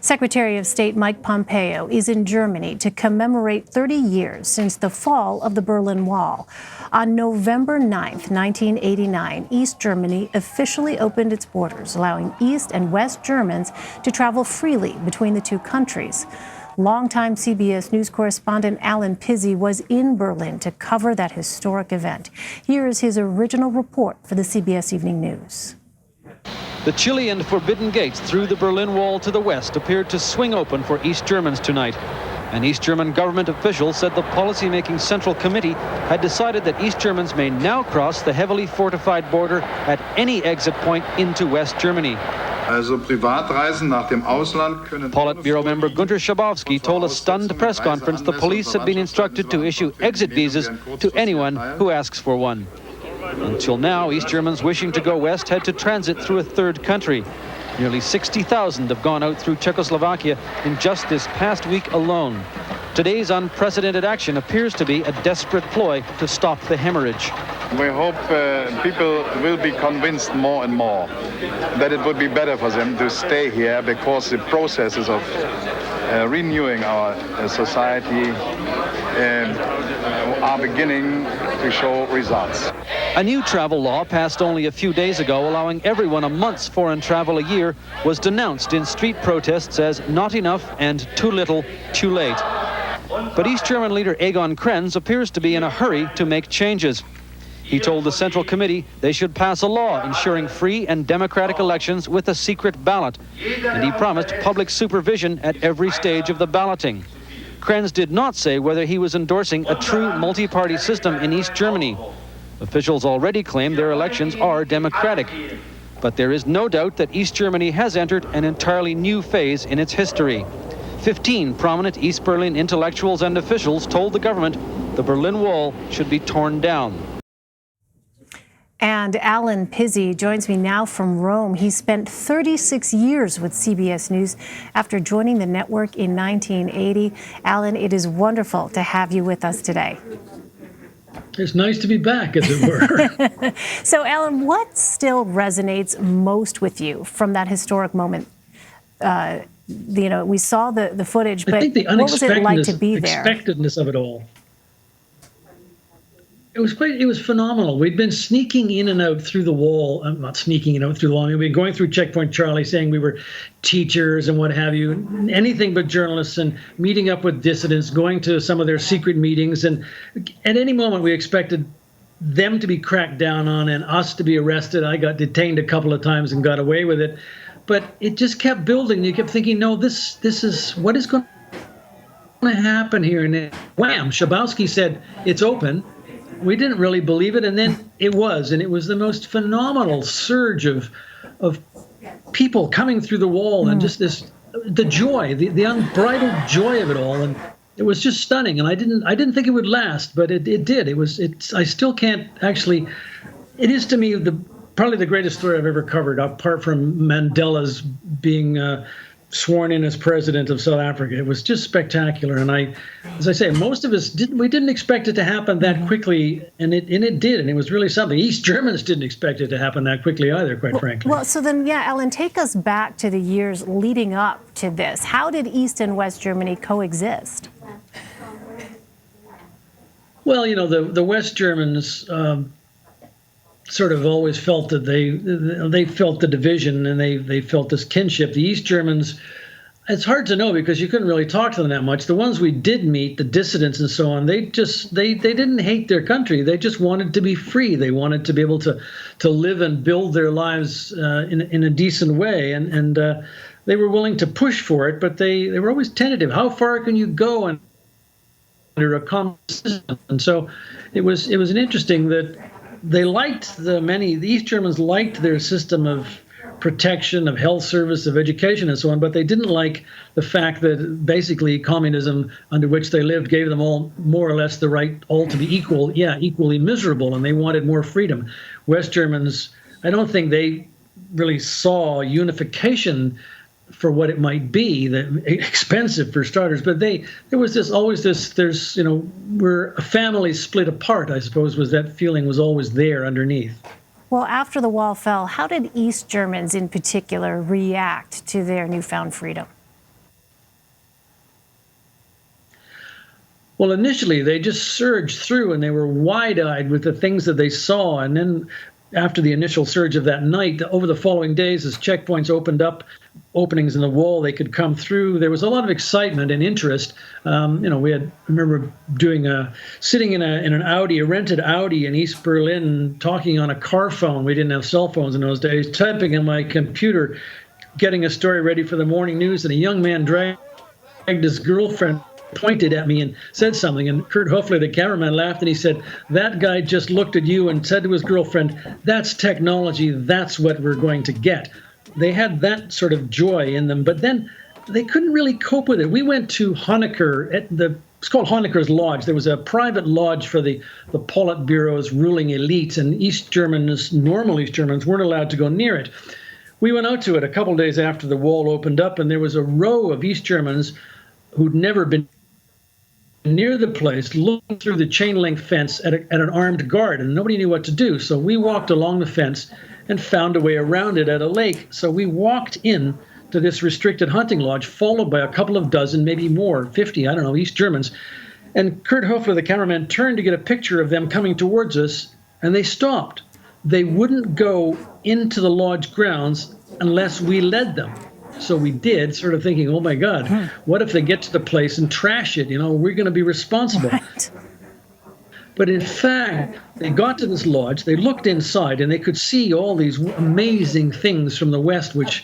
Secretary of State Mike Pompeo is in Germany to commemorate 30 years since the fall of the Berlin Wall. On November 9th, 1989, East Germany officially opened its borders, allowing East and West Germans to travel freely between the two countries. Longtime CBS News correspondent Allen Pizzey was in Berlin to cover that historic event. Here is his original report for the CBS Evening News. The chilly and forbidden gates through the Berlin Wall to the west appeared to swing open for East Germans tonight. An East German government official said the policy-making Central Committee had decided that East Germans may now cross the heavily fortified border at any exit point into West Germany. Politburo member Gunter Schabowski told a stunned press conference the police had been instructed to issue exit visas to anyone who asks for one. Until now, East Germans wishing to go west had to transit through a third country. Nearly 60,000 have gone out through Czechoslovakia in just this past week alone. Today's unprecedented action appears to be a desperate ploy to stop the hemorrhage. We hope people will be convinced more and more that it would be better for them to stay here, because the processes of renewing our society are beginning to show results. A new travel law passed only a few days ago, allowing everyone a month's foreign travel a year, was denounced in street protests as not enough and too little, too late. But East German leader Egon Krenz appears to be in a hurry to make changes. He told the Central Committee they should pass a law ensuring free and democratic elections with a secret ballot, and he promised public supervision at every stage of the balloting. Krenz did not say whether he was endorsing a true multi-party system in East Germany. Officials already claim their elections are democratic. But there is no doubt that East Germany has entered an entirely new phase in its history. 15 prominent East Berlin intellectuals and officials told the government the Berlin Wall should be torn down. And Allen Pizzey joins me now from Rome. He spent 36 years with CBS News after joining the network in 1980. Allen, it is wonderful to have you with us today. It's nice to be back, as it were. So, Allen, what still resonates most with you from that historic moment? We saw the footage, but I think the what was it like to be there? Unexpectedness of it all. It was phenomenal. We'd been sneaking in and out through the wall. I'm not sneaking in and out through the wall. I mean, we'd been going through Checkpoint Charlie, saying we were teachers and what have you, anything but journalists, and meeting up with dissidents, going to some of their secret meetings. And at any moment, we expected them to be cracked down on and us to be arrested. I got detained a couple of times and got away with it. But it just kept building. You kept thinking, no, this is what is going to happen here. And then, wham, Schabowski said, it's open. We didn't really believe it, and then it was, and it was the most phenomenal surge of people coming through the wall, and just the joy, the unbridled joy of it all, and it was just stunning. And I didn't think it would last, but it did. I still can't actually. It is to me probably the greatest story I've ever covered, apart from Mandela's being sworn in as president of South Africa. It was just spectacular. And as I say, most of us didn't expect it to happen that quickly, and it did, and it was really something. East Germans didn't expect it to happen that quickly either, quite frankly. Well, so then, Allen, take us back to the years leading up to this. How did East and West Germany coexist? Well, the West Germans sort of always felt that they felt the division, and they felt this kinship. The East Germans, it's hard to know because you couldn't really talk to them that much. The ones we did meet, the dissidents and so on, they didn't hate their country. They just wanted to be free. They wanted to be able to live and build their lives in a decent way, and they were willing to push for it, but they were always tentative. How far can you go under a common system? And so it was an interesting that. They liked the East Germans liked their system of protection, of health service, of education, and so on, but they didn't like the fact that basically communism under which they lived gave them all more or less the right all to be equally miserable, and they wanted more freedom. West Germans, I don't think they really saw unification for what it might be, expensive for starters, but we're a family split apart, I suppose, that feeling was always there underneath. Well, after the wall fell, how did East Germans in particular react to their newfound freedom? Well, initially they just surged through and they were wide-eyed with the things that they saw. And then after the initial surge of that night, over the following days, as checkpoints opened up, openings in the wall, they could come through. There was a lot of excitement and interest. I remember sitting in an Audi, a rented Audi in East Berlin, talking on a car phone. We didn't have cell phones in those days, typing in my computer, getting a story ready for the morning news, and a young man dragged his girlfriend, pointed at me and said something, and Kurt Hoefler, the cameraman, laughed and he said, "That guy just looked at you and said to his girlfriend, 'That's technology, that's what we're going to get.'" They had that sort of joy in them, but then they couldn't really cope with it. We went to Honecker it's called Honecker's Lodge. There was a private lodge for the Politburo's ruling elite, and normal East Germans weren't allowed to go near it. We went out to it a couple days after the wall opened up, and there was a row of East Germans who'd never been near the place, looking through the chain-link fence at an armed guard, and nobody knew what to do. So we walked along the fence and found a way around it at a lake. So we walked in to this restricted hunting lodge, followed by a couple of dozen, maybe more, 50, I don't know, East Germans. And Kurt Hoefler, the cameraman, turned to get a picture of them coming towards us, and they stopped. They wouldn't go into the lodge grounds unless we led them. So we did, sort of thinking, oh my God, what if they get to the place and trash it? We're going to be responsible. Right. But in fact, they got to this lodge, they looked inside, and they could see all these amazing things from the West, which,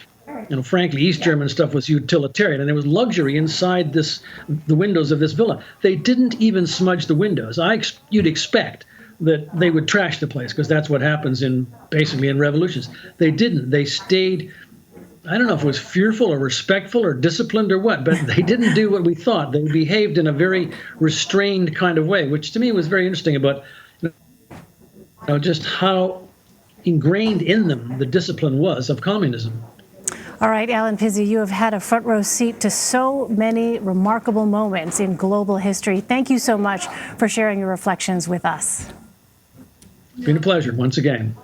frankly, East German stuff was utilitarian, and there was luxury inside the windows of this villa. They didn't even smudge the windows. You'd expect that they would trash the place, because that's what happens basically in revolutions. They didn't. They stayed, I don't know if it was fearful or respectful or disciplined or what, but they didn't do what we thought. They behaved in a very restrained kind of way, which to me was very interesting about just how ingrained in them the discipline was of communism. All right, Allen Pizzey, you have had a front row seat to so many remarkable moments in global history. Thank you so much for sharing your reflections with us. It's been a pleasure once again.